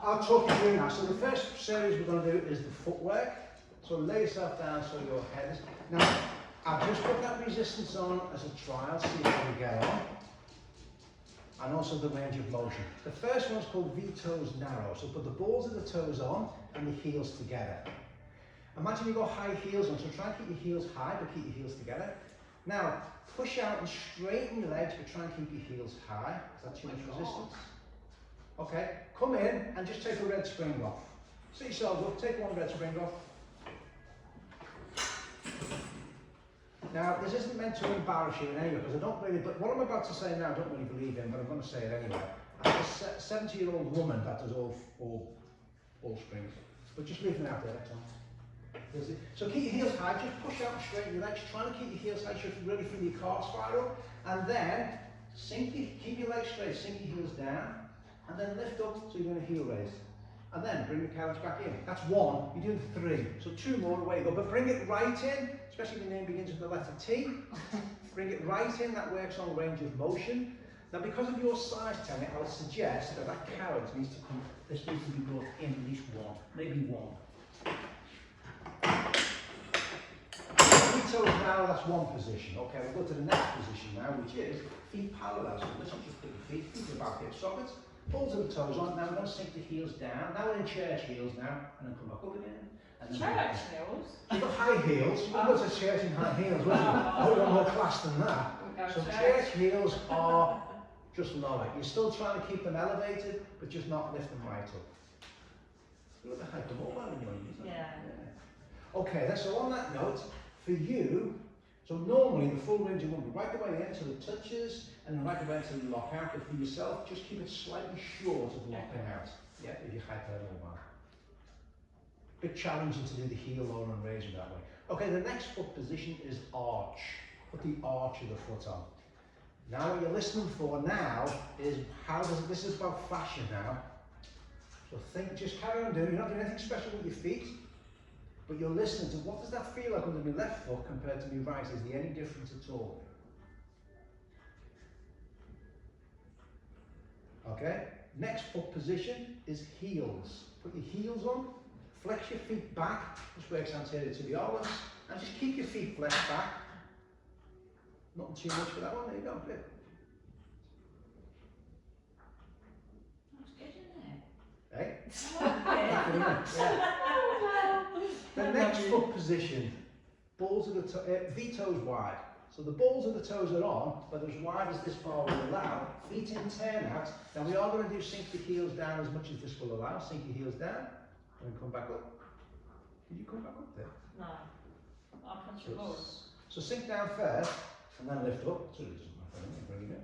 I'll talk you through now. So the first series we're going to do is the footwork. So lay yourself down so your head is... Now, I've just put that resistance on as a trial, see how we get on. And also the range of motion. The first one's called V-toes narrow. So put the balls of the toes on and the heels together. Imagine you've got high heels on, so try and keep your heels high, but keep your heels together. Now, push out and straighten your legs, but try and keep your heels high. Is that too much resistance? Okay, come in and just take a red spring off. Sit yourselves up, take one red spring off. Now, this isn't meant to embarrass you in any way, because I don't really, but what I'm about to say now I don't really believe in, but I'm going to say it anyway. I have a 70-year-old woman that does all springs, but just leave them out there, that's all. So keep your heels high, just push out and straighten your legs, trying to keep your heels high so you can really feel your core spiral, and then keep your legs straight, sink your heels down, and then lift up so you're doing a heel raise. And then bring the couch back in. That's one, you're doing 3. So 2 more, away you go. But bring it right in, especially if your name begins with the letter T. Bring it right in, that works on range of motion. Now because of your size, Tony, I would suggest that carrot needs to come, this needs to be brought in at least 1, maybe 1. Toes now, that's one position. Okay, we'll go to the next position now, which is feet parallel. So listen, just put your feet about hip sockets, balls of the toes on. Now we're going to sink the heels down. Now we're in church heels now, and then come back up again. And then church heels? You've got high heels. You wouldn't go to church in high heels, would you? Oh, you've got more class than that. So church heels are just lower. You're still trying to keep them elevated, but just not lift them right up. You look like hypermobile when you're on these. Yeah. Okay, then so on that note, for you, so normally the full range of movement, right the way in until it touches, and then right the way until you lock out, but for yourself, just keep it slightly short of locking out. Yeah, if you're hypermobile. Bit challenging to do the heel lower and raise that way. Okay, the next foot position is arch. Put the arch of the foot on. Now what you're listening for now is how does this is about fascia now. So think, just carry on doing, you're not doing anything special with your feet. But you're listening to what does that feel like under my left foot compared to my right? Is there any difference at all? Okay, next foot position is heels. Put your heels on, flex your feet back, this works anterior tibialis, and just keep your feet flexed back. Nothing too much for that one, there you go, good. That's good, isn't it? Hey? Yeah. The next foot position, balls of the V-toes wide. So the balls of the toes are on, but as wide as this bar will allow. Feet in, turn out. Now we are going to do sink the heels down as much as this will allow. Sink your heels down, and then come back up. Did you come back up there? No. I'll punch your balls. So sink down first, and then lift up. So this is my phone, bring it in.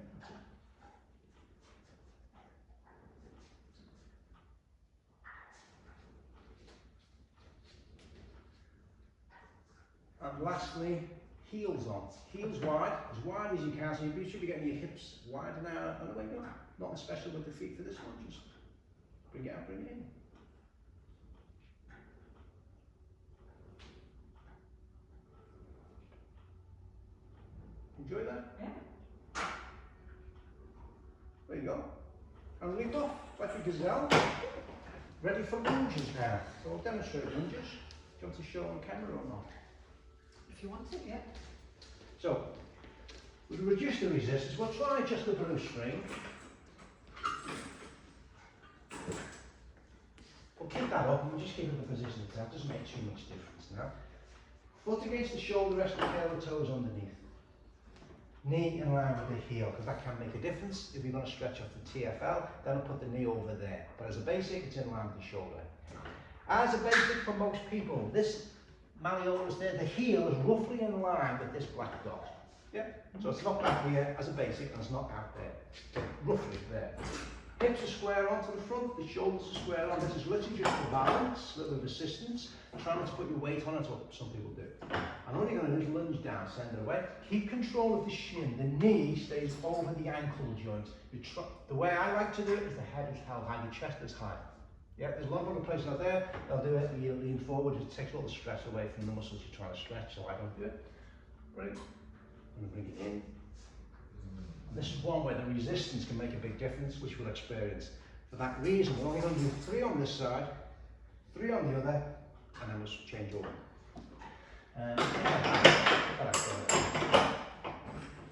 And lastly, heels on. Heels wide as you can. So you should be getting your hips wide now. And away you go. Nothing special with the feet for this one. Just bring it out, bring it in. Enjoy that? Yeah. There you go. And leap off like a gazelle. Ready for lunges now. So I'll demonstrate lunges. Do you want to show on camera or not? If you want it, yeah. So, we'll reduce the resistance. We'll try just the blue string. We'll keep that up and we'll just keep it in the position it's at. Doesn't make too much difference now. Foot against the shoulder, rest of the tail, the toes underneath. Knee in line with the heel, because that can make a difference. If you're going to stretch off the TFL, then I'll put the knee over there. But as a basic, it's in line with the shoulder. As a basic for most people, this malleolus there, the heel is roughly in line with this black dot. Yeah? So it's not back here as a basic and it's not out there. Roughly there. Hips are square onto the front, the shoulders are square on. This is literally just for balance, a little bit of assistance. Try not to put your weight on it, what some people do. And all you're going to do is lunge down, send it away. Keep control of the shin. The knee stays over the ankle joint. The way I like to do it is the head is held high, the chest is high. Yeah, there's a lot of other places out there, they'll do it, you lean forward, it takes all the stress away from the muscles you're trying to stretch, so I don't do it. Right, I'm going to bring it in. This is one where the resistance can make a big difference, which we'll experience For that reason, we're only going to do 3 on this side, 3 on the other, and then we'll change over.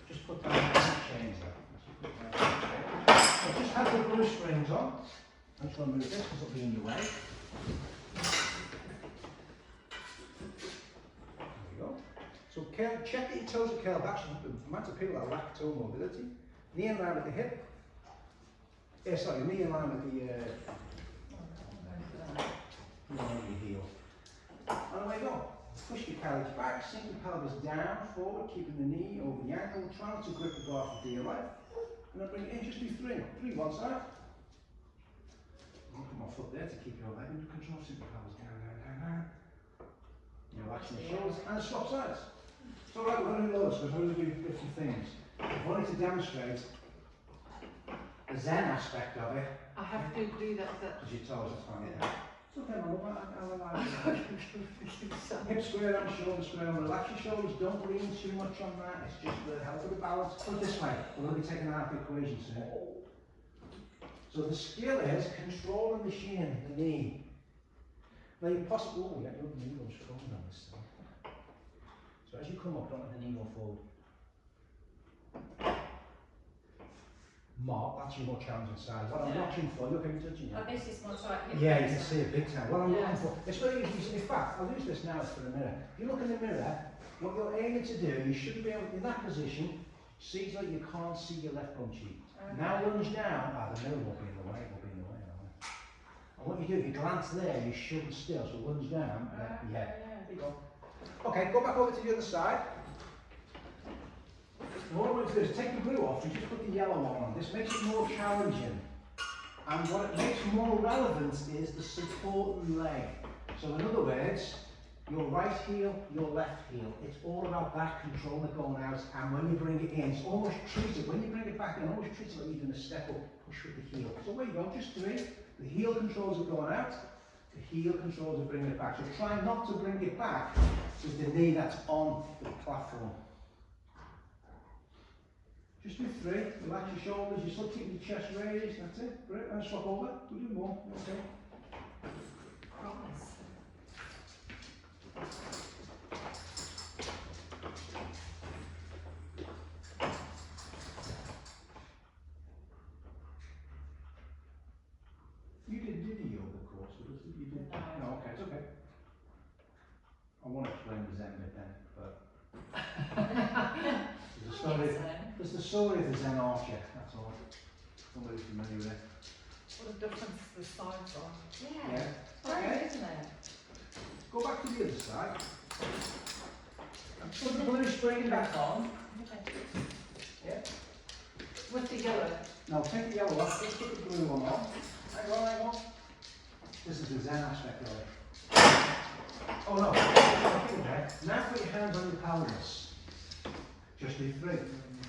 Just put down the chains there. So just have the blue springs on. I'm just going to move this because it'll be in your way. There we go. So check that your toes are curled back. The amount of people that lack toe mobility. Knee in line with the hip. Yeah, sorry, knee in line with the heel. And away you go. Push your carriage back, sink the pelvis down, forward, keeping the knee over the ankle, try not to grip the bar for dear life. And then bring it in, just do 3. 3 one side. I'll put my foot there to keep your leg under control, sink the pelvis down, down, down, down. You're relaxing the shoulders and swap sides. It's alright, we're going to do those because we're going to do different things. I wanted to demonstrate the Zen aspect of it. I have to do that. Because your toes are fine. Yeah. It's okay, my love, I'll allow it. Hip square on, shoulder square on. Relax your shoulders, don't lean too much on that. It's just for the help of the balance. Put it this way, we're going to be taking that out of the equation soon. So the skill is controlling the shin, the knee. Now you're possible, oh yeah, your knee goes forward on this thing. So as you come up, don't let the knee go forward. Mark, that's your more challenging side. What I'm watching for, look, I'm touching you. Oh, this is more like hip. Yeah, you can see it big time. What I'm Yeah. looking for, it's very easy. In fact, I'll use this now for the mirror. If you look in the mirror, what you're aiming to do, you shouldn't be able, in that position, see that you can't see your left bum cheek. Okay. Now lunge down, the mirror will be in the way, will be in the way. And what you do, if you glance there, you shouldn't still, so lunge down, yeah. There you go. Okay, go back over to the other side. And what I'm going to do is take the blue off and just put the yellow one on. This makes it more challenging. And what it makes more relevant is the supporting leg. So in other words, your right heel, your left heel. It's all about that control it going out. And when you bring it in, it's almost treat it. When you bring it back in, almost treat it like you're doing a step up, push with the heel. So there you go, just 3. The heel controls it going out. The heel controls it bringing it back. So try not to bring it back with the knee that's on the platform. Just do 3, relax your shoulders, you're still keeping your chest raised, that's it. Great, and swap over, we'll do more, okay. Promise. You did the yoga course with us, you did? No. No, okay, it's okay. I won't explain the Zen bit then, but there's a story. There's the story of the Zen archer, that's all. Somebody's familiar with it. What a difference the sides are. Yeah. Great, Okay. isn't it? Go back to the other side. And put the blue spring back on. Okay. Yeah. With the yellow. Now take the yellow off, just put the blue one on. Hang on, hang on. This is the Zen aspect of it. Oh no, okay. Now put your hands on your pelvis. Just do 3.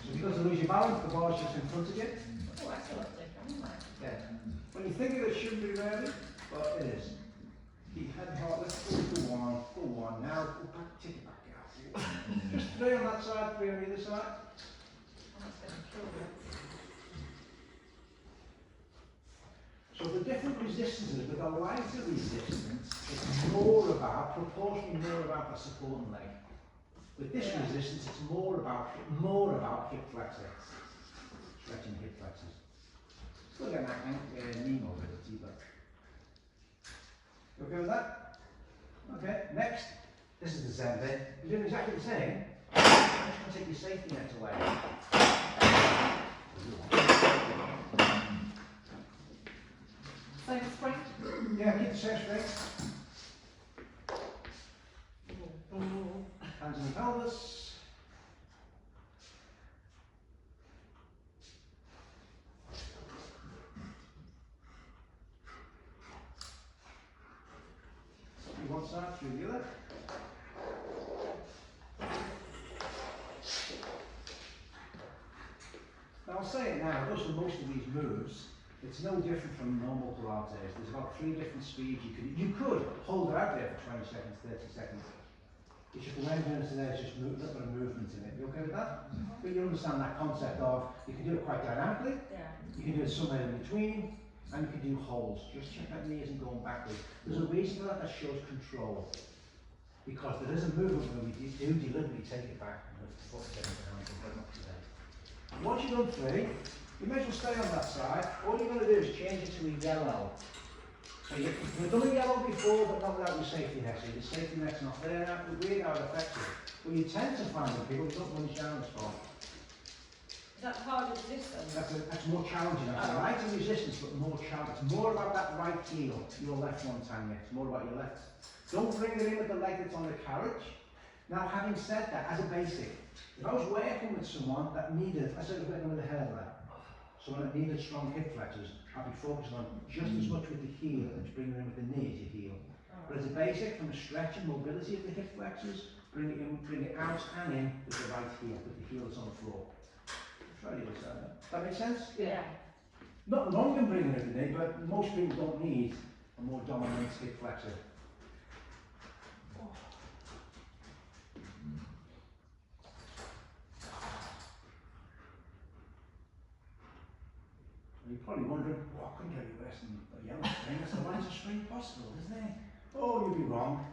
So because you lose your balance, the bar is just in front of you. Oh, that's a lot different, isn't it? Yeah. When you think of it, it shouldn't be ready, but it is. Keep head and heart, let's go 1. Now go back, take it back out. Just 3 on that side, 3 on the other side. That's going to kill you. So the different resistances, with a lighter resistance, it's more about, proportionally more about the supporting leg. With this resistance, it's more about hip flexor, stretching hip flexors. Still getting that knee mobility, but you okay with that? Okay, next, this is the Zen bit. You're doing exactly the same. I'm just going to take your safety net away. Same spring? Yeah, keep the same strength. Hands in the pelvis. Through one side, through the other. Now I'll say it now, those are most of these moves. It's no different from normal Pilates. There's about 3 different speeds you could hold it out there for 20 seconds, 30 seconds. It's just the way I'm doing it today, it's just a little bit of movement in it. You okay with that? But you understand that concept of, you can do it quite dynamically, Yeah. you can do it somewhere in between, And you can do holds. Just check that knee isn't going backwards. There's a reason for that shows control. Because there is a movement where we do deliberately take it back and lift the foot down the hand and bring it up to there. Once you've done 3, you may as well stay on that side. All you're going to do is change it to a yellow. So you've done a yellow before, but not without your safety net. So your safety net's not there. That would weird how it affects it. But you tend to find that people don't lunge down as far. Is that harder resistance? That's more challenging. That's Oh. right in resistance, but more challenging. It's more about that right heel, your left one, Tanya. It's more about your left. Don't bring it in with the leg that's on the carriage. Now, having said that, as a basic, if I was working with someone that needed, let's say we're working with a hurdler, someone that needed strong hip flexors, I'd be focusing on just as much with the heel as bringing in with the knee as your heel. But as a basic, from a stretch and mobility of the hip flexors, bring it in, bring it out and in with the right heel, with the heel that's on the floor. Try the other side. Does that make sense? Yeah. Not wrong in bringing it in the knee, but most people don't need a more dominant hip flexor. You're probably wondering, oh, I couldn't get any worse than a yellow spring. I said, why is a spring possible, isn't it? Oh, you'd be wrong.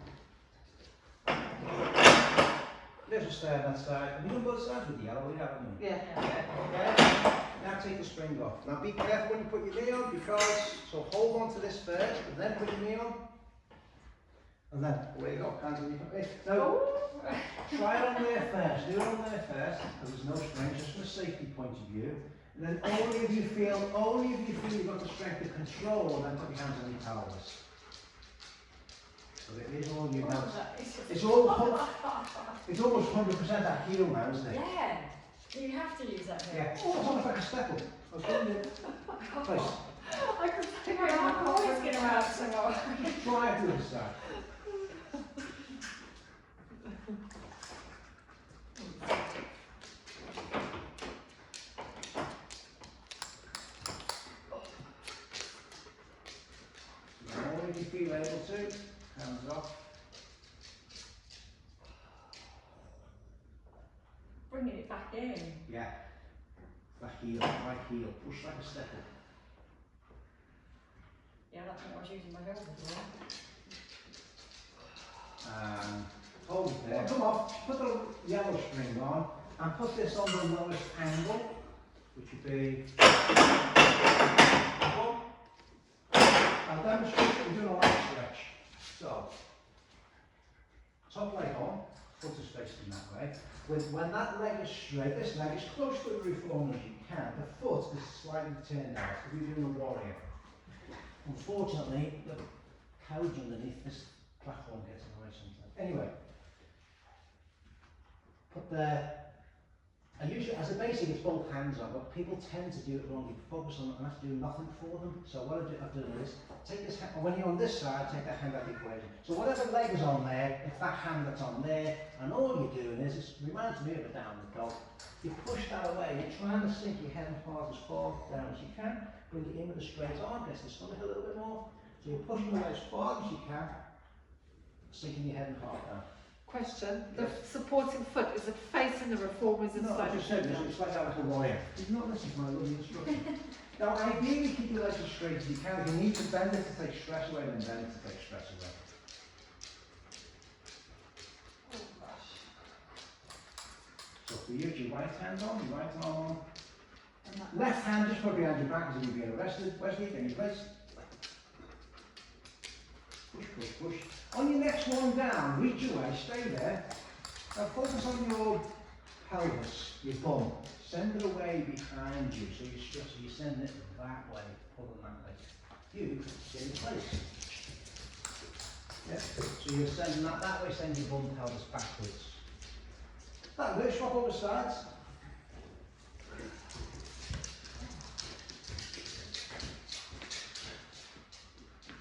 Let's just stay on that side. Have you done both sides with the yellow? We haven't we? Yeah. Yeah. Now take the spring off. Now be careful when you put your knee on, because, so hold on to this first, and then put your knee on. And then, away you go, hands on your face. Now, try it on there first. Do it on there first, because there's no spring, just from a safety point of view. And then only if you feel you've got the strength to control, then put your hands on your pelvis. So it is all you know. It's almost 100% that heel now, isn't it? Yeah. You have to use that here. Yeah. Oh, it's almost like a step up. I was doing it. Place. I could say I'm always going to have some more. Try it to the other side. Only if you feel able to, hands off. Bringing it back in. Yeah. That heel, right heel, push like a step up. Yeah, that's what I was using my heel before. Hold it there. Come off, put the yellow string on and put this on the lowest angle, which would be one. I'll demonstrate that we're doing a leg stretch. So, top leg on, foot is facing that way. When that leg is straight, this leg is close to the roof along as you can. The foot is slightly turned out, if you're doing a warrior. Unfortunately, the carriage underneath this platform gets in the way sometimes. Anyway, put I usually, as a basic, it's both hands on, but people tend to do it wrong. You focus on it and have to do nothing for them. So what I've done is, take this hand, when you're on this side, take that hand out of the equation. So whatever leg is on there, it's that hand that's on there, and all you're doing is, it reminds me of a downward dog. You push that away, you're trying to sink your head and heart as far down as you can, bring it in with a straight arm, gets the stomach a little bit more. So you're pushing away as far as you can, sinking your head and heart down. Question, the supporting foot, is it facing the reform, is it No, I slightly just said this, it's like that like a warrior. You've not listened to my lovely instruction. Now, ideally, keep your legs as straight as you can. If you need to bend it to take stress away, then bend it to take stress away. So for you, it's your right hand on, your right arm on. Left hand just put behind your back as if you're being arrested. Wesley, in your place. Push, push, push. On your next one down, reach away, stay there. Now focus on your pelvis, your bum. Send it away behind you, so you send it that way, pulling that way. You stay in place. Yeah. So you're sending that way, send your bum pelvis backwards. That works, swap over sides.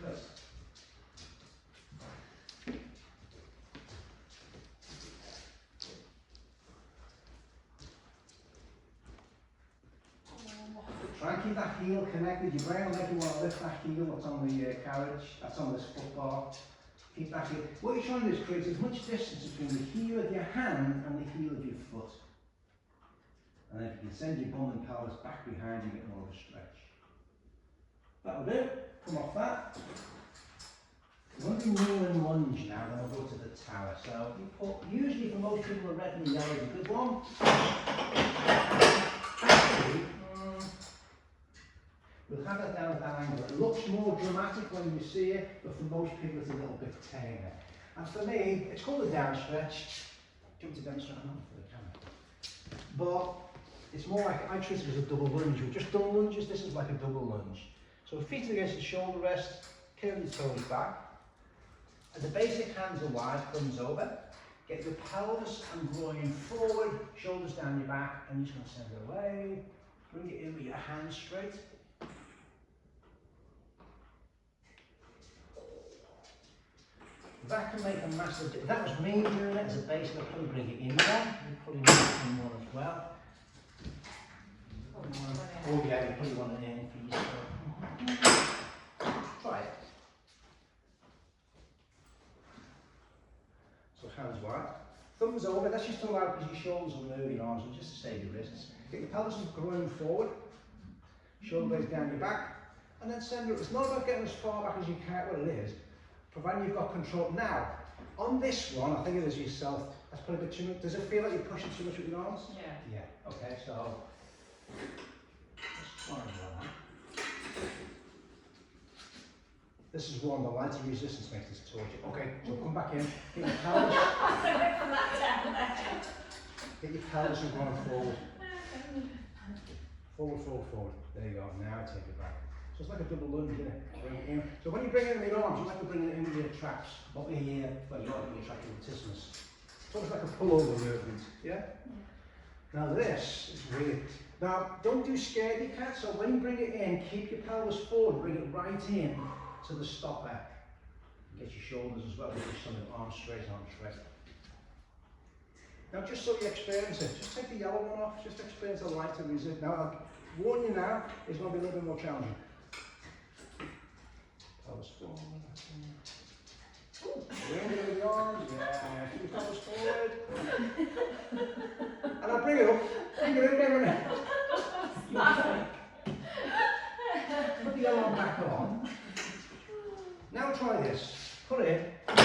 Good. Try and keep that heel connected. Your brain will make you want to lift that heel that's on the carriage, that's on this foot bar. Keep that heel. What you're trying to do is create as much distance between the heel of your hand and the heel of your foot. And then if you can send your bum and pelvis back behind, you get more of a stretch. That'll do. Come off that. We're going to do kneel and lunge now, then we'll go to the tower. So you put, usually for most people, a red and yellow is a good one. Actually, we'll have it down at that angle. It looks more dramatic when you see it, but for most people it's a little bit tame. And for me, it's called a down stretch. Do you want to demonstrate? I'm not for the camera. But it's more like, I treat it as a double lunge. We've just done lunges, this is like a double lunge. So feet against the shoulder rest, curl your toes back. As the basic, hands are wide, thumbs over. Get your pelvis and groin forward, shoulders down your back, and you're just going to send it away. Bring it in with your hands straight. That can make a massive difference. That was me doing it as a basic. I'll probably bring it in there. You probably need it in one as well. Oh yeah, you probably want it in for yourself. Try it. So hands wide. Thumbs over. That's just to allow because your shoulders will move your arms, and just to save your wrists. Get your pelvis and groin forward. Shoulder blades down your back. And then send it. It's not about getting as far back as you can. What it is, providing you've got control. Now, on this one, I think it is yourself. That's probably a bit too much. Does it feel like you're pushing too much with your arms? Yeah. Yeah. Okay. So let's try that. This is one, the lighter resistance makes this torture. Okay, so come back in. Get your pelvis. Get your pelvis and going forward. Forward, forward, forward. There you go. Now take it back. So it's like a double lunge, isn't it? Bring it in. So when you bring it in with your arms, you like to bring it in with your traps. Not with your, well, you like your trapezius latissimus. It's almost like a pullover movement. Yeah? Now this is weird. Now, don't do scaredy cat. So when you bring it in, keep your pelvis forward, bring it right in to the stopper. Get your shoulders as well, get your arms straight, arms straight. Now just so you experience it, just take the yellow one off, just experience a lighter resist. Now I'll warn you now, it's going to be a little bit more challenging. Pelvis forward. Bring it with the arms, yeah, keep your pelvis forward. And I'll bring it up, bring it in. Put the yellow one back on. Now try this. Put it in.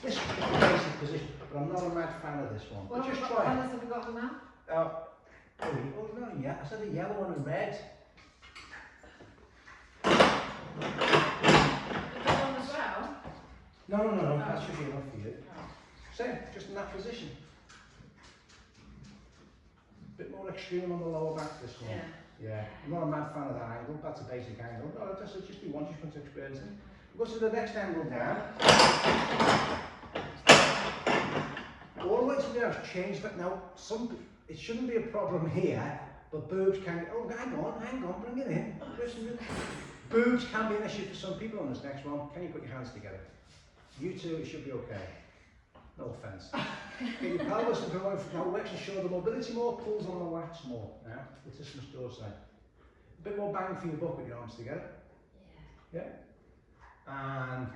This is the basic position, but I'm not a mad fan of this one. What But just colours try have we got now? oh no, yeah. I said a yellow one and red. The good one as well? No. That should be enough for you. Oh. Same, just in that position. A bit more extreme on the lower back, this one. Yeah. I'm not a mad fan of that angle. That's a basic angle. No, that's just be one, just want to experience it. Go to the next angle down. All the way to the house, change that. Now, it shouldn't be a problem here, but boobs can, oh, hang on, bring it in. Boobs can be an issue for some people on this next one. Can you put your hands together? You two, it should be okay. No offence. Get your pelvis and go over now, works to show the mobility more, pulls on the lats more. Now, latissimus dorsi. A bit more bang for your buck with your arms together. Yeah. And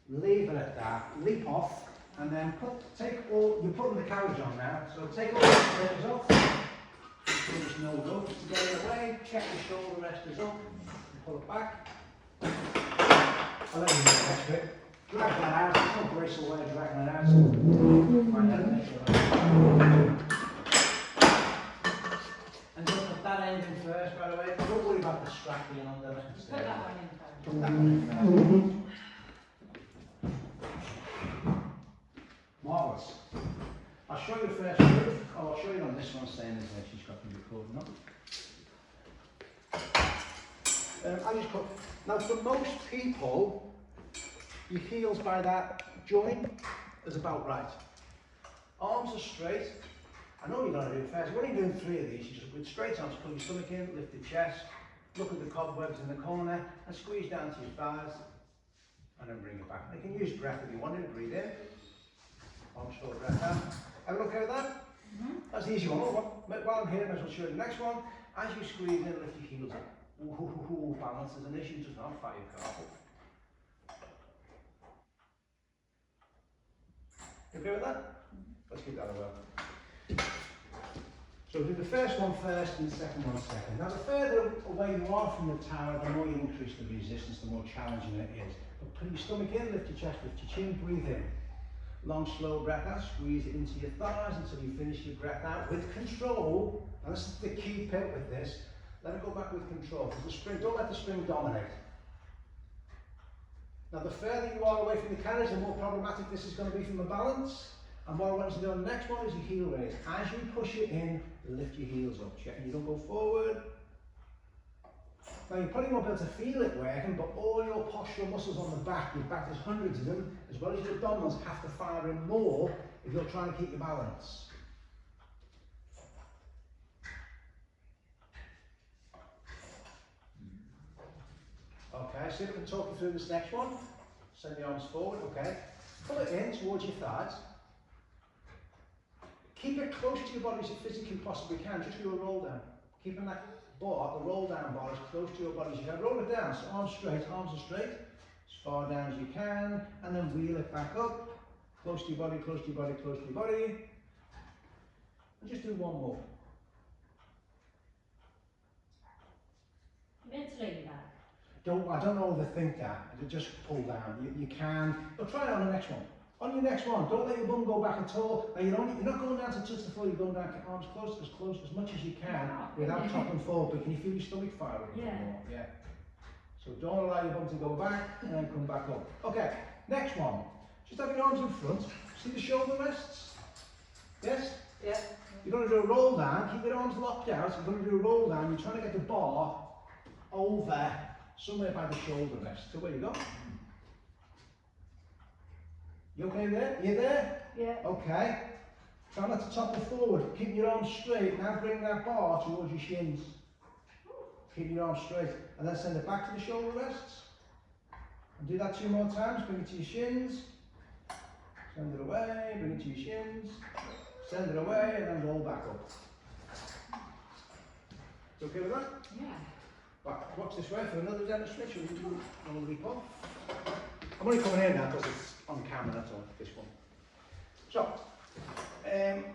leave it at that, leap off, and then you're putting the carriage on now, so take all the springs off, there's no rope to get it away, check the shoulder rest is up, pull it back, I'll let you know the next bit, drag that out, there's no graceful way of dragging it out, find out make sure and don't put that end in first, by the way, don't worry about the strap being on there. Put that one in first. Put that one in first. Marvellous. I'll show you the first move. Oh, I'll show you on this one, staying this way, she's got the recording up. I just cut. Now, for most people, your heels by that joint is about right. Arms are straight. I know you're going to do it first. When you're doing 3 of these, you just with straight arms, pull your stomach in, lift the chest, look at the cobwebs in the corner, and squeeze down to your thighs, and then bring it back. You can use breath if you want to. Breathe in. Arms forward, breath out. Are we okay with that? That's the easy one. While I'm here, I might as well show you the next one. As you squeeze in, lift your heels up. Ooh, balance is an issue, just not fire your carpet. You okay with that? Let's keep that as well. So do the first one first and the second one second. Now the further away you are from the tower, the more you increase the resistance, the more challenging it is. But put your stomach in, lift your chest, lift your chin, breathe in. Long, slow breath out, squeeze it into your thighs until you finish your breath out with control. And this is the key bit with this. Let it go back with control. The spring, don't let the spring dominate. Now the further you are away from the carriage, the more problematic this is going to be from a balance. And what I want you to do on the next one is your heel raise. As you push it in, lift your heels up. Checking you don't go forward. Now you probably won't be able to feel it working, but all your postural muscles on the back, your back, there's hundreds of them, as well as your abdominals, have to fire in more if you're trying to keep your balance. Okay, see if I can talk you through this next one. Send the arms forward, okay. Pull it in towards your thighs. Keep it close to your body as you physically possibly can. Just do a roll down. Keeping that bar, the roll down bar, as close to your body as you can. Roll it down, so arms are straight. As far down as you can, and then wheel it back up. Close to your body, close to your body, close to your body. And just do one more. You meant to lean back. I don't overthink that. Just pull down. You can. But try it on the next one. On your next one, don't let your bum go back at all. Now you're not going down to touch the floor, you're going down, arms close as much as you can without toppling forward. But can you feel your stomach fire a little more? Yeah. So don't allow your bum to go back and then come back up. Okay, next one. Just have your arms in front. See the shoulder rests? Yes? Yeah. You're going to do a roll down, keep your arms locked out. You're going to do a roll down, you're trying to get the bar over somewhere by the shoulder rest. So where you go? You okay there? You there? Yeah. Okay. Try not to topple forward. Keep your arms straight. Now bring that bar towards your shins. Keep your arms straight. And then send it back to the shoulder rests. And do that 2 more times. Bring it to your shins. Send it away. Bring it to your shins. Send it away and then roll back up. You okay with that? Yeah. Right, watch this way for another demonstration. We'll do another recall. I'm only coming in now because it's on camera, that's all, this one. So, I'm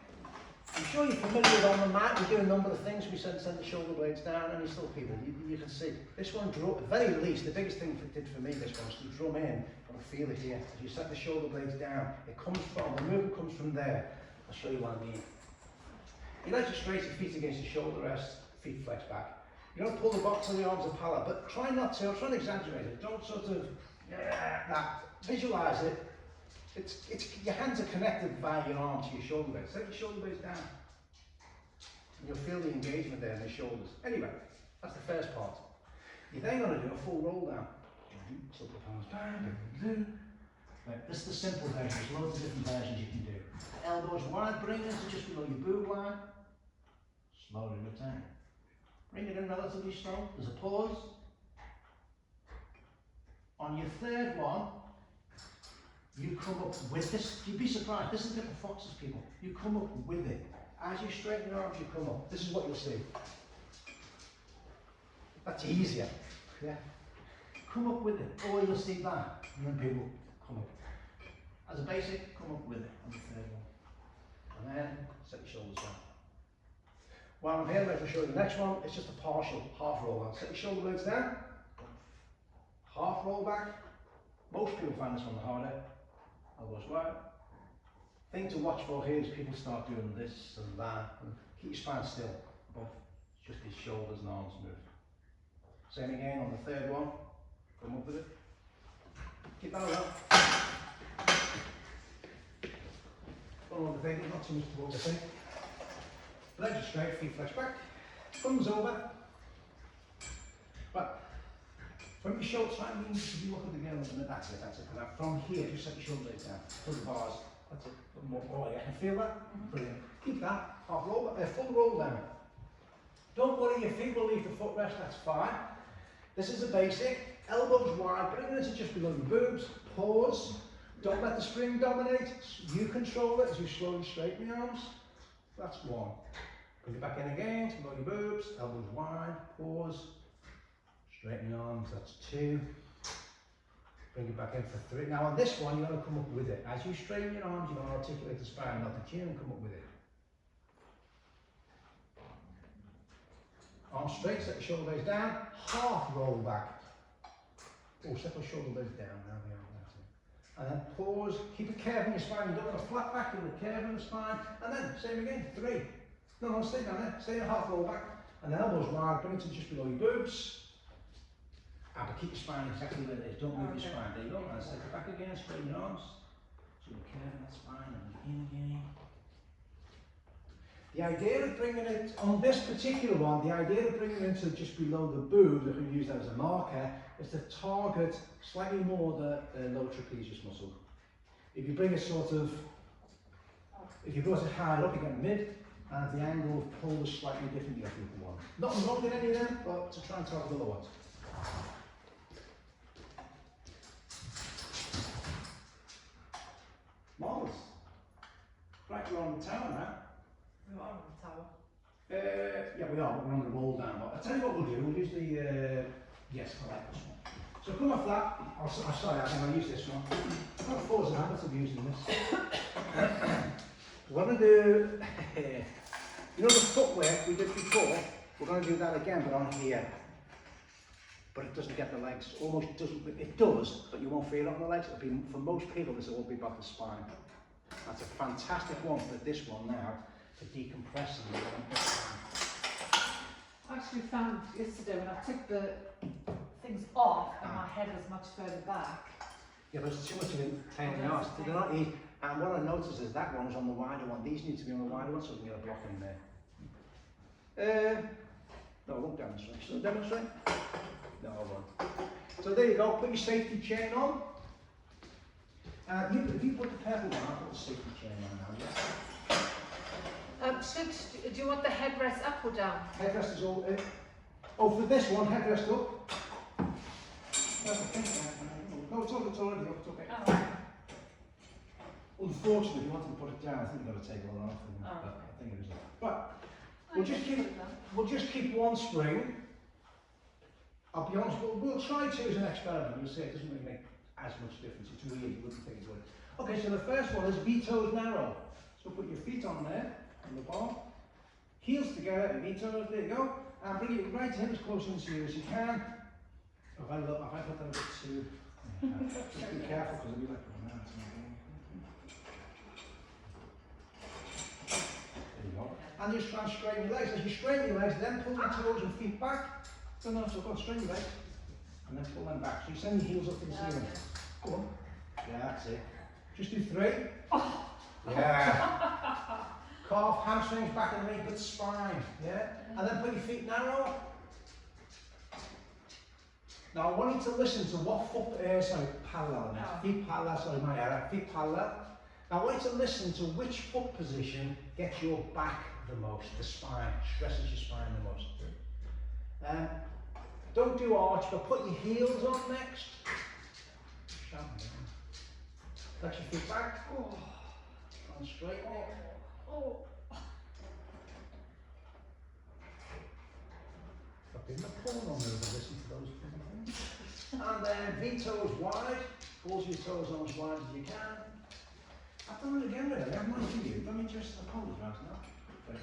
sure you're familiar with on the mat, we do a number of things. We send the shoulder blades down and you still people, you can see. This one, at the very least, the biggest thing it did for me, this one, was to drum in, and I feel it here. As you set the shoulder blades down, the movement comes from there. I'll show you what I mean. You like to straighten your feet against the shoulder rest, feet flex back. You don't pull the box on the arms apart, but try not to, try and exaggerate it. Don't sort of, visualize it. It's your hands are connected via your arm to your shoulder blades. Set your shoulder blades down. And you'll feel the engagement there in the shoulders. Anyway, that's the first part. You're then going to do a full roll down. Tilt the palms down. Right, this is the simple version. There's loads of different versions you can do. Elbows wide, bring it to just below your boob line. Slowly return. Bring it in relatively slow. There's a pause. On your third one, you come up with this. You'd be surprised. This is different foxes, people. You come up with it. As you straighten your arms, you come up. This is what you'll see. That's easier. Yeah. Come up with it. Or you'll see that. And then people come up. As a basic, come up with it on the third one. And then set your shoulders down. While I'm here, let me show you the next one. It's just a partial half roll out. Set your shoulder blades down. Half roll back. Most people find this one the harder. Elbows wide. Thing to watch for here is people start doing this and that. And keep your spine still. Above just his shoulders and arms move. Same again on the third one. Come up with it. Keep that up. Don't overthink it, not too much to overthink. Legs are straight, feet flex back. Thumbs over. Right. From your shoulder, try and you look at the girl in the minute. That's it. From here, just set your shoulder blades down. Put the bars. That's it. Put more. Oh, yeah, I can feel that. Brilliant. Keep that. Half roll, full roll down. Don't worry, your feet will leave the footrest, that's fine. This is a basic. Elbows wide, bring it to just below your boobs. Pause. Don't let the spring dominate. You control it as you slowly straighten your arms. That's one. Bring it back in again, below your boobs. Elbows wide. Pause. Straighten your arms, that's two. Bring it back in for three. Now on this one, you're going to come up with it. As you straighten your arms, you're going to articulate the spine, not the chin, and come up with it. Arms straight, set the shoulder blades down, half roll back. Oh, set those shoulder blades down now, that's it. And then pause, keep a curve in your spine, you don't want to flat back, you want a curve in the spine, and then, same again, 3. No, stay down there, stay in half roll back, and the elbows wide, bring it to just below your boobs. But keep your spine exactly where it is, don't move your spine, there you go, and step it back again, straighten your arms. So you curve in that spine, and in again. The idea of bringing it, on this particular one, the idea of bringing it to just below the boob, if we use that as a marker, is to target slightly more the lower trapezius muscle. If you bring it sort of, if you brought it higher up, you get mid, and the angle of pull is slightly different to the upper one. Not wrong with any of them, but to try and target the lower ones. Marvellous. Right, we're on the tower now. We are on the tower. Yeah, we are, but we're on the roll down. But I'll tell you what we'll do, we'll use the, yes, I like this one. So come off that, sorry, I think I'll use this one. I've got 4 habits of using this. We're going to do, you know the footwork we did before, we're going to do that again, but on here. But it doesn't get the legs, almost doesn't, it does, but you won't feel it on the legs. It'll be, for most people, this will be about the spine. That's a fantastic one for this one now, for decompressing. I actually found yesterday when I took the things off and my head was much further back. Yeah, but it's too much of a pain in the arse. They're not easy. And what I noticed is that one was on the wider one. These need to be on the wider one so we can get a block in there. No, I won't demonstrate. Shall I demonstrate? No, I won't. So there you go. Put your safety chain on. If you put the purple one, I'll put the safety chain on now, yeah? Do you want the headrest up or down? Headrest is all in. Oh, for this one, headrest up. No, it's already up, it's okay. Oh. Unfortunately, if you wanted to put it down, I think you've got to take one off. But I think it is up. But we'll just keep one spring. I'll be honest, we'll try to as an experiment. You'll see it doesn't really make as much difference. It's weird, you wouldn't think it would. Okay, so the first one is V-toes narrow. So put your feet on there, on the bar. Heels together and V-toes, there you go. And bring your right hip as close into you as you can. If I put that a bit too... Just be careful because it'll be like that. There you go. And just try and straighten your legs. As you straighten your legs, then pull your toes and feet back. So go on, straighten your legs. And then pull them back. So you send your heels up to the ceiling. Go on. Yeah, that's it. Just do 3. Oh. Yeah. Calf, hamstrings, back and knee, but spine. Yeah. And then put your feet narrow. Now I want you to listen to what foot, parallel now. Feet parallel, sorry, my error. Feet parallel. Now I want you to listen to which foot position gets your back the most, the spine, stresses your spine the most. Don't do arch, but put your heels on next. Flex your feet back. Oh. And straighten it. Oh. I've been a porn on there, listen to those things. And then V-toes wide. Pulls your toes on as wide as you can. I've done it again really, I'm not for you. Let me just apologise now. There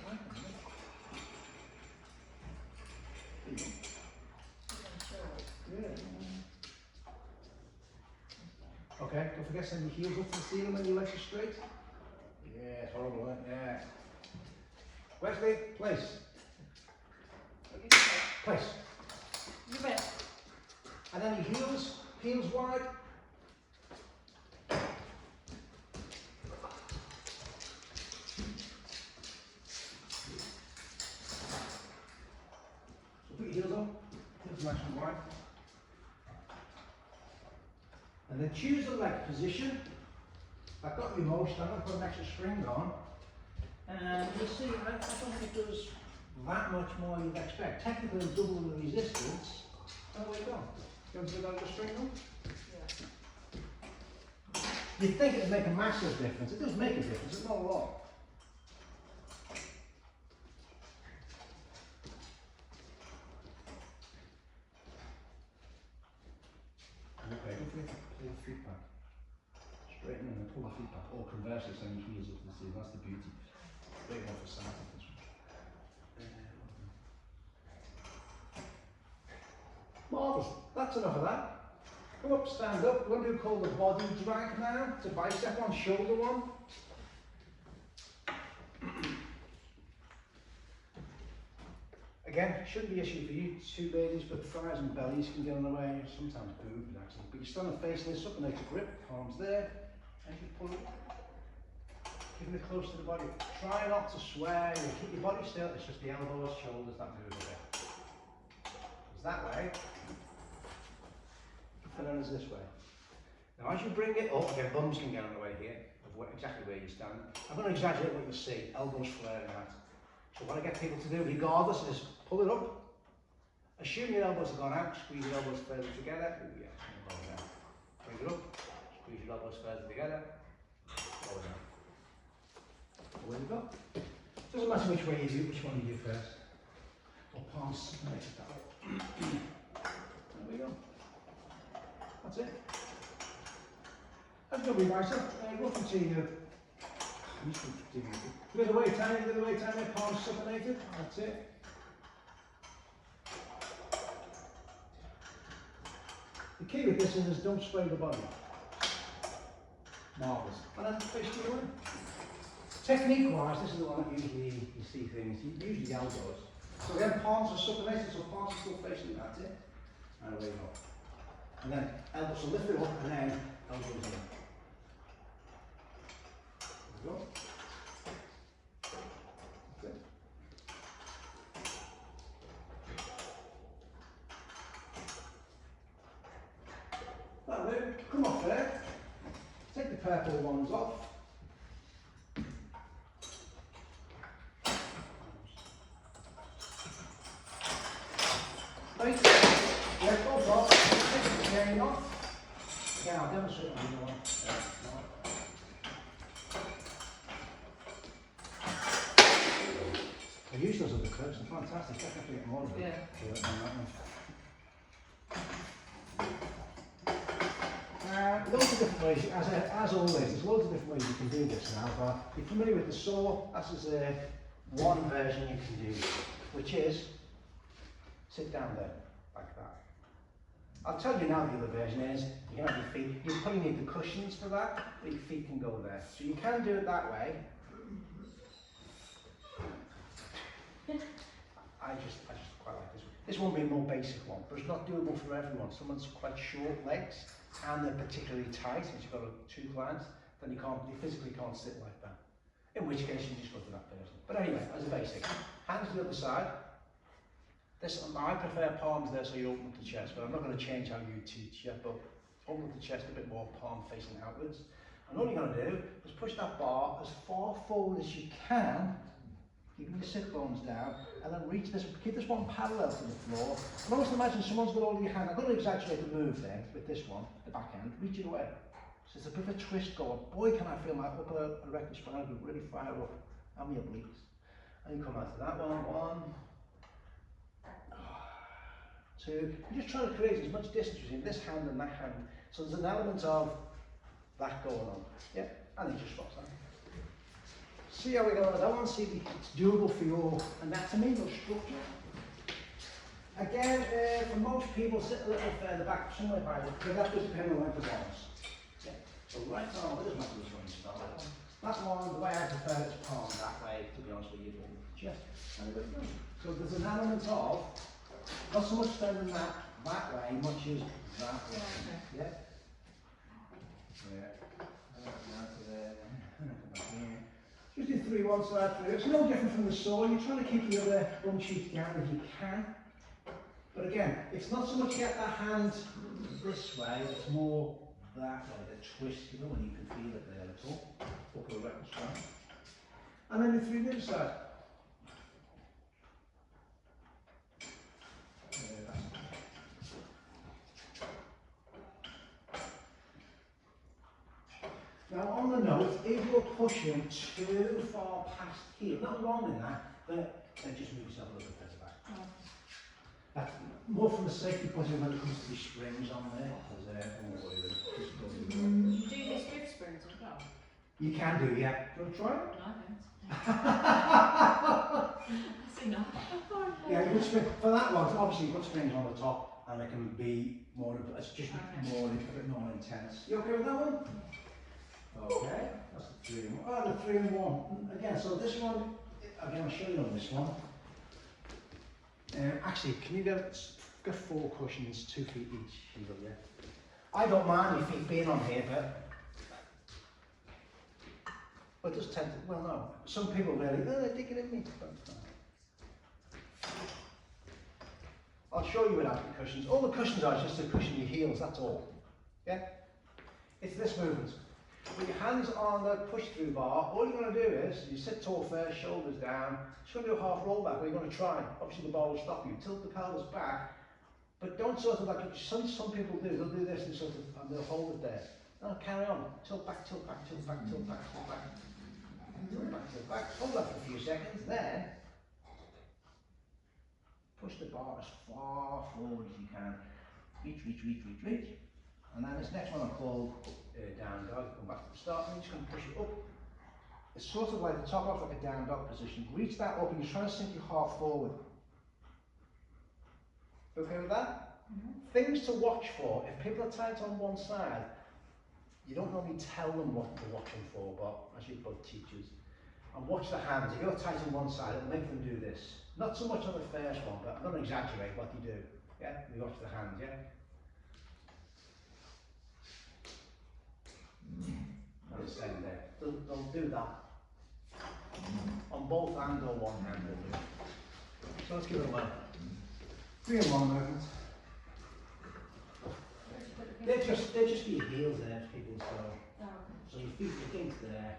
you go. Yeah. Okay, don't forget send your heels up to the ceiling when your legs are straight. Yeah, it's horrible, isn't it? Yeah. Wesley, place. Place. You bet. And then your heels wide. So put your heels up, heels nice and wide. And then choose the leg position. I've got you most, I'm going to put an extra spring on. And you'll see, I don't think it does that much more than you'd expect. Technically, double the resistance. Oh, there you go. You want to put that extra string on? Yeah. You'd think it would make a massive difference. It does make a difference, it's not a lot. Okay, don't forget to pull the feet back. Straighten and pull the feet back, or conversely, send your heels up to the ceiling. That's the beauty. Straighten off the side of this one. Marvellous. That's enough of that. Come up, stand up. We're going to do called the body drag now. It's a bicep one, shoulder one. Again, shouldn't be an issue for you two ladies, but thighs and bellies can get in the way, sometimes boobs actually. But you're standing facing this up, and nice grip, palms there, and you pull it, keeping it close to the body. Try not to sway, you keep your body still, it's just the elbows, shoulders that move a bit. It's that way, and then it's this way. Now as you bring it up, again, bums can get in the way here, of exactly where you stand. I'm going to exaggerate what you'll see, elbows flaring out. So what I get people to do, regardless, is pull it up. Assume your elbows have gone out, squeeze your elbows further together. Ooh, yeah, bring it up, squeeze your elbows further together. Roll it down. Away we go. Doesn't matter which way you do, which one you do first. Or palms, make it that way. There we go. That's it. That's a good revise. Roughly to you. The other way, tiny, palms supinated, that's it. The key with this is don't sway the body. Marvellous. And then face the other way. Technique wise, this is the one that usually you see things, usually the elbows. So again, palms are supinated, so palms are still facing, that's it. And away we go. And then elbows will lift it up and then elbows in. There we go. That'll do. Come off there. Take the purple ones off. Right. Yeah, go off. Take the chain off. Again, I'll demonstrate on the other one. I use those other clips, they're fantastic. Definitely get more of them. Loads of different ways, as always, there's loads of different ways you can do this now, but if you're familiar with the saw, this is one version you can do, which is sit down there, like that. I'll tell you now the other version is, you can have your feet, you probably need the cushions for that, but your feet can go there. So you can do it that way. I just quite like this one. This one being a more basic one, but it's not doable for everyone. Someone's quite short legs and they're particularly tight, and you've got two clients, then you physically can't sit like that. In which case you just go to that person. But anyway, as a basic, hands to the other side. This I prefer palms there, so you open up the chest, but I'm not going to change how you teach yet. But open up the chest a bit more, palm facing outwards. And all you're going to do is push that bar as far forward as you can, keeping your sit bones down, and then reach this, keep this one parallel to the floor. And always imagine someone's got all your hand. I'm going to exaggerate the move there with this one, the backhand, reach it away. So it's a bit of a twist going. Boy, can I feel my upper erector spinal really fire up, and my obliques. And you come out to that one, two. You're just trying to create as much distance between this hand and that hand. So there's an element of that going on. Yeah, and it just stops that. See how we go with that one, see if it's doable for your anatomy or structure. Again, for most people, sit a little further back, somewhere by the, because that does depend on length of arms. Yeah. So right arm, it doesn't matter which one you start with. That one, the way I prefer it is palm that way, to be honest with you, just. So there's an element of, not so much spending that way, much as that way. Yeah? Yeah. Just do 3 one side through. It's no different from the saw. You're trying to keep the other one cheek down if you can. But again, it's not so much get that hand this way, it's more that way, the twist, you know, when you can feel it there at all. Upper erector spine. And then through the other side. Now on the note, if you're pushing too far past here, not wrong in that, but just move yourself a little bit further back. Oh. That's more from a safety point of view when it comes to the springs on there. You do this with springs as well? You can do, yeah. Do you want to try it? No, I don't. That's enough. Yeah, you put for that one, obviously you put springs on the top and it can be more, it's just more, a bit more intense. You okay with that one? Okay, that's the 3 in 1. Oh, the 3 in 1. Again, so this one, again, I'll show you on this one. Actually, can you get 4 cushions, 2 feet each? Yeah. I don't mind your feet being on here, but it does tend to, well, no. Some people really, they're digging in me. I'll show you without the cushions. All the cushions are just to cushion your heels, that's all. Yeah? It's this movement. With your hands on the push-through bar, all you're going to do is, you sit tall first, shoulders down, just going to do a half roll back, where you're going to try. Obviously the bar will stop you. Tilt the pelvis back, but don't sort of like, some people do, they'll do this and sort of, and they'll hold it there. No, carry on. Tilt back, tilt back, tilt back, tilt back, tilt back. Tilt back, tilt back. Hold that for a few seconds, then push the bar as far forward as you can. Reach, reach, reach, reach, reach. And then this next one I'll call down dog. Come back to the start, and you're just going to push it up. It's sort of like the top off like a down dog position. Reach that up and you're trying to sink your heart forward. Okay with that? Things to watch for. If people are tight on one side, you don't normally tell them what to watch them for, but as you're both teachers. And watch the hands. If you're tight on one side, it'll make them do this. Not so much on the first one, but I'm going to exaggerate what you do. Yeah? You watch the hands, yeah? What it's saying there. They'll do that. On both hands or one hand they'll do it. So let's give it a whirl. 3 in 1 movement. They're just your heels there, people, so your feet, your feet there.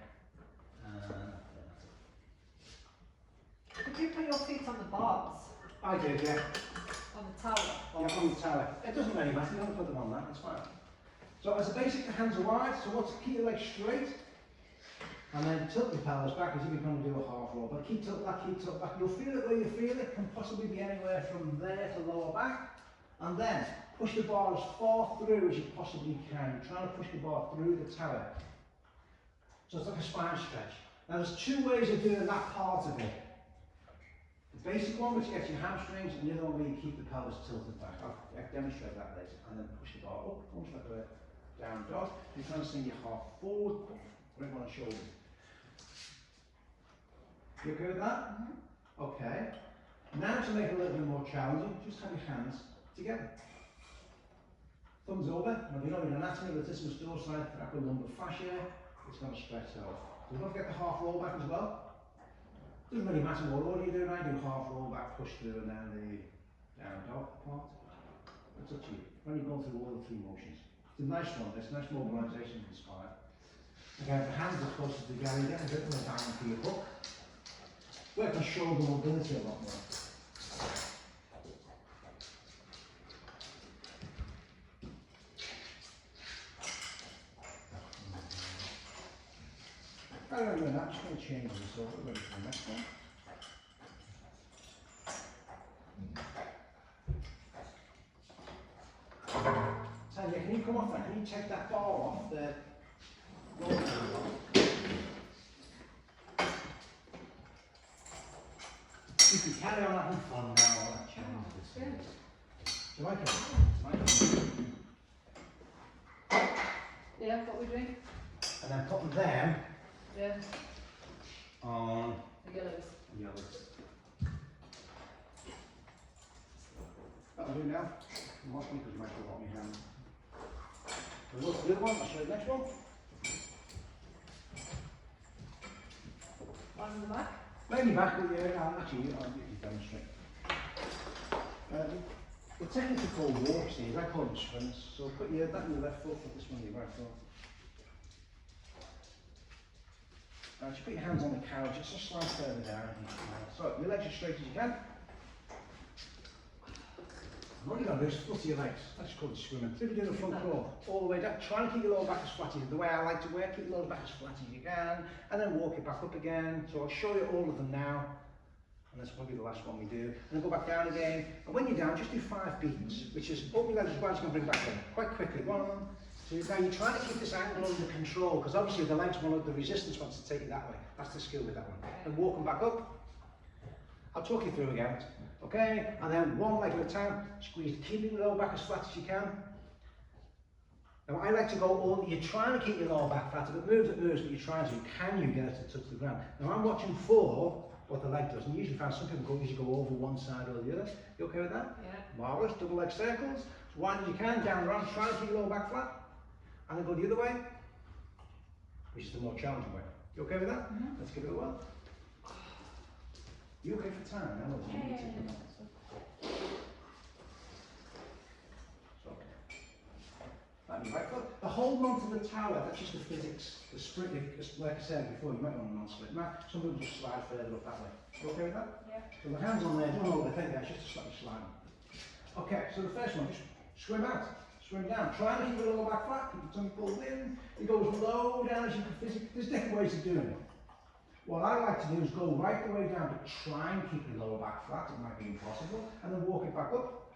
Could you put your feet on the bars? I do, yeah. On the tower? Yeah, on the tower. It doesn't really matter, you don't put them on that, it's fine. So as a basic, the hands are wide, so once keep your legs straight, and then tilt your pelvis back as if you're going to do a half roll. But keep tilt back, keep tilt back. You'll feel it where you feel it, can possibly be anywhere from there to lower back. And then push the bar as far through as you possibly can. You're trying to push the bar through the tower. So it's like a spine stretch. Now there's 2 ways of doing that part of it. The basic one, which gets your hamstrings, and the other one where you keep the pelvis tilted back. I'll demonstrate that later. And then push the bar up, almost like a down dog. You're trying to swing your heart forward, right on the shoulder. You okay with that? Okay. Now to make it a little bit more challenging, just have your hands together. Thumbs over, and if you know your anatomy, latissimus dorsi, thoracolumbar fascia, it's going to stretch out. So don't forget the half roll back as well. Doesn't really matter what order you do, I do half roll back, push through, and then the down dog part. It's up to you. When you're going through all the 3 motions. It's a nice one, there's nice mobilisation of the spine. Again, the hands are closer together, you get a bit more down for your hook. Work on shoulder mobility a lot more. I don't know, I'm just going to change this over, ready for the next one. Tanya, can you come off that? Can you take that bar off the roll? You can carry on having fun now, all that changes. Do you like it? Yeah, what we're doing? And then putting them on The yellows. the others. That'll do now. Watch me because you might have got me hand. So look, the other one, I'll show you the next one. One in the back. Mainly back, but yeah, actually, I'll get you demonstrate. The technique is called walks here, I call them sprints. So put that in your left foot, put this one in your right foot. Just put your hands on the couch, just a slight further down. So your legs as straight as you can. And what you're going to do is flutter your legs. That's called swimming. So if you do the front crawl, all the way down, try and keep your lower back as flat as the way I like to wear, keep your lower back as flat as you can, and then walk it back up again. So I'll show you all of them now. And that's probably the last one we do. And then go back down again. And when you're down, just do 5 beats, which is open your legs as wide as you can bring back in. Quite quickly. 1, 2, now you're trying to keep this angle under control, because obviously the legs want, the resistance wants to take it that way. That's the skill with that one. And walk them back up. I'll talk you through again. Okay, and then one leg at a time, squeeze, keeping the lower back as flat as you can. Now I like to go all, you're trying to keep your lower back flat. If it moves, but you're trying to. Can you get it to touch the ground? Now I'm watching for what the leg does, and you usually find some people usually go over one side or the other. You okay with that? Yeah. Marvellous, double leg circles, as wide as you can, down and around, try to keep your lower back flat. And then go the other way, which is the more challenging way. You okay with that? Mm-hmm. Let's give it a whirl. You okay for time? I know there's a meeting. So, that your right foot. The hold on to the tower, that's just the physics. The sprint, like I said before, you might want a non-split mat. Some people just slide further up that way. You okay with that? Yeah. So the hands on there, don't overthink that, it's just a slightly slide. Okay, so the first one, just swim out. Swim down. Try and keep the lower back flat, keep your tummy pulled in. It goes low down as you can physically. There's different ways of doing it. What I like to do is go right the way down, but try and keep your lower back flat. It might be impossible. And then walk it back up.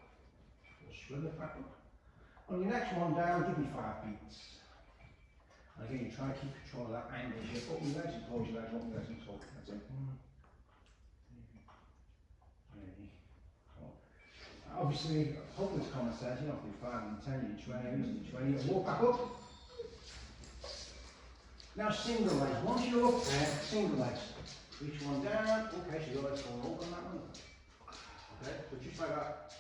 Or swim it back up. On your next one down, give me 5 beats. And again, you try to keep control of that angle. You open your legs and close your legs, open your legs and close. That's it. 1, 2, 3, 4. Obviously, hopefully it's common sense. You don't have to do 5 and 10, you 20, and walk back up. Now single legs. Once you're up there, single legs. Reach one down. Okay, so your legs going open that one. Okay, so just like that.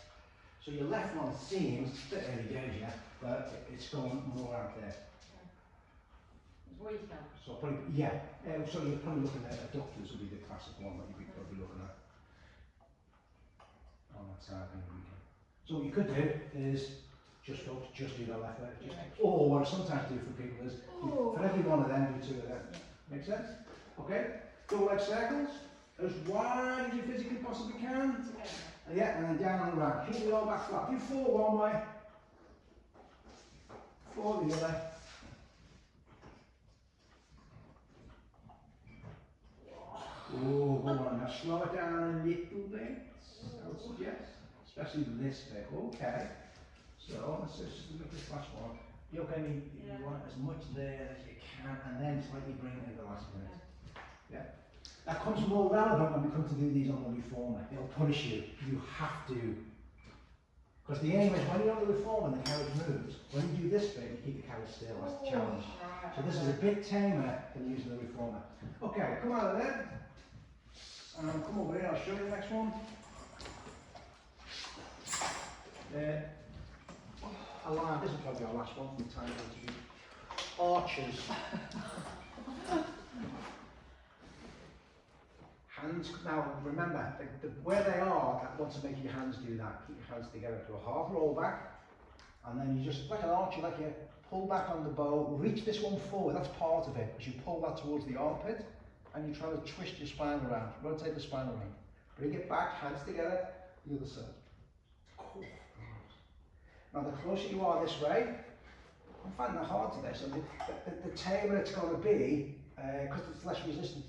So your left one seems a bit early days, yeah, but it's going more out there. It's where you can. So probably, yeah. So you're probably looking at adductors would be the classic one that you'd be probably looking at on that side of the weekend. So what you could do is just do that left leg. Or what I sometimes do for people is, for every one of them, do 2 of them. Make sense? Okay? Double leg circles, as wide as you physically possibly can. And yeah, and then down and around. Keep your lower back flat. Do 4 one way, 4 the other. Oh, go on now, slow it down a little bit, I would suggest. Especially this bit. Okay. So let's just look at this last one. You okay? You want as much there as you can, and then slightly bring it in the last minute. Yeah. That comes more relevant when we come to do these on the reformer. It'll punish you. You have to. Because the aim is when you're on the reformer and the carriage moves, when you do this bit, you keep the carriage still. That's the challenge. So this is a bit tamer than using the reformer. Okay, come out of there. Come over here, I'll show you the next one. Align, this is probably our last one from the time interview. Archers. Hands, now remember, where they are, I want to make your hands do that. Keep your hands together to a half roll back. And then you just, like an archer, like you pull back on the bow, reach this one forward, that's part of it. As you pull that towards the armpit, and you try to twist your spine around, rotate the spine around. Bring it back, hands together, the other side. Cool. Now the closer you are this way, I'm finding that hard today, so the tamer it's going to be, because it's less resistance.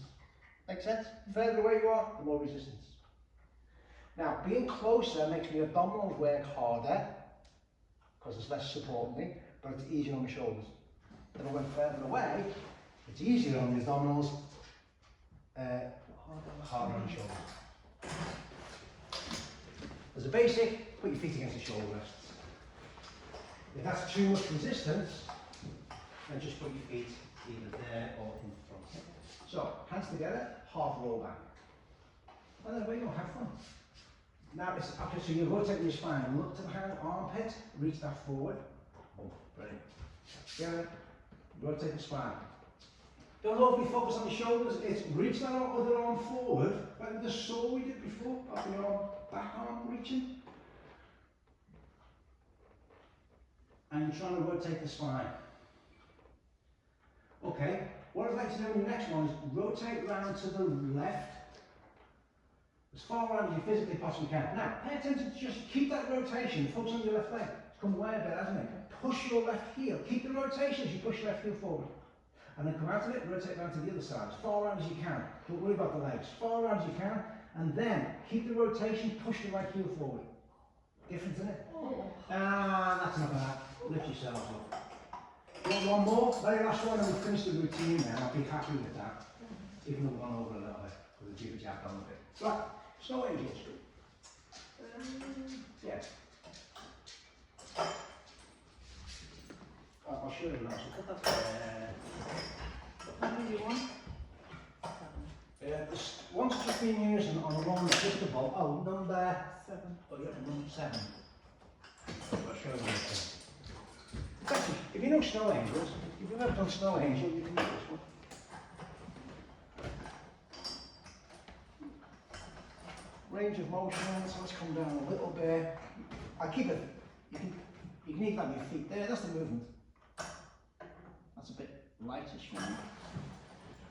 Make sense? The further away you are, the more resistance. Now, being closer makes my abdominals work harder, because there's less support on me, but it's easier on my shoulders. If I went further away, it's easier on the abdominals, harder on the shoulders. As a basic, put your feet against the shoulder rests. If that's too much resistance, then just put your feet either there or in front. So, hands together, half roll back. And then there you go, have fun. Now, it's, okay, so you rotate your spine, look to the hand, armpit, reach that forward. Oh, brilliant. Together, rotate the spine. Don't overly focus on the shoulders, it's reach that other arm forward, like the saw we did before, up the arm, back arm reaching. And you're trying to rotate the spine. Okay, what I'd like to do in the next one is rotate round to the left, as far around as you physically possibly can. Now, pay attention to just keep that rotation, focus on your left leg. It's come way a bit, hasn't it? Push your left heel, keep the rotation as you push your left heel forward. And then come out of it, rotate round to the other side, as far around as you can. Don't worry about the legs, as far around as you can. And then, keep the rotation, push the right heel forward. Different, isn't it? That's enough of that. Lift yourselves up. You want one more? Very last one, and we'll finish the routine now. I'll be happy with that. Even though we've gone over a little bit, with the jibber jab on a bit. Right, Snow angels. Yeah. I'll show you now. So put that there. How many do you want? 7. This one's just been used on a long adjustable. Oh, number. 7. Oh, yeah, number 7. I'll show you this one. Actually, if you know snow angels, if you've ever done snow angel, you can use this one. Range of motion, so let's come down a little bit. I keep it, you can even have your feet there, that's the movement. That's a bit lightish one.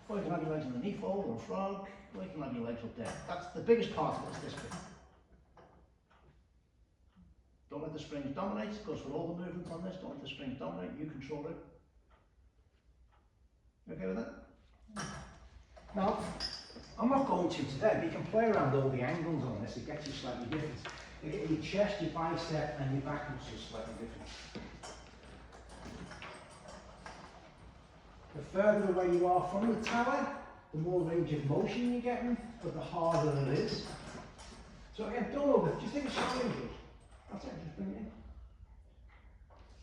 Or you can have your legs underneath fold or frog, or you can have your legs up there. That's the biggest part of it, is this bit. Don't let the springs dominate, it goes for all the movements on this, don't let the springs dominate, you control it. You okay with that? Now, I'm not going to today, but you can play around all the angles on this, it gets you slightly different. You get your chest, your bicep and your back muscles slightly different. The further away you are from the tower, the more range of motion you're getting, but the harder it is. So again, don't over it, just think of snow angels. That's it, just bring it in.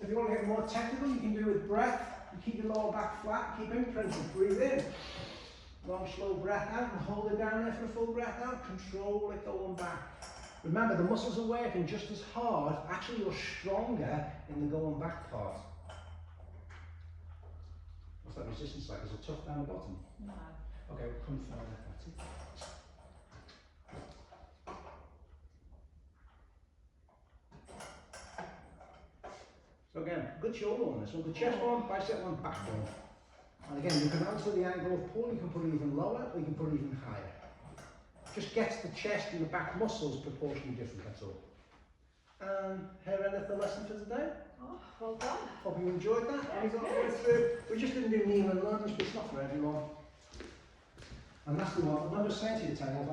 If you want to get more technical, you can do it with breath. You keep your lower back flat, keep imprinting, breathe in. Long, slow breath out and hold it down there for a full breath out. Control it going back. Remember, the muscles are working just as hard. Actually, you're stronger in the going back part. What's that resistance like? Is it tough down the bottom? No. Okay, we'll come further. That's it. So again, good shoulder on this one. Good chest one, bicep one, back one. And again, you can alter the angle of pull, you can put it even lower, or you can put it even higher. Just gets the chest and the back muscles proportionally different, that's all. And here endeth the lesson for today. Oh, well done. Hope you enjoyed that. Yeah, We got good. through. We just didn't do knee and lunge, but it's not for everyone. And that's the one, I remember saying to you, Tanya,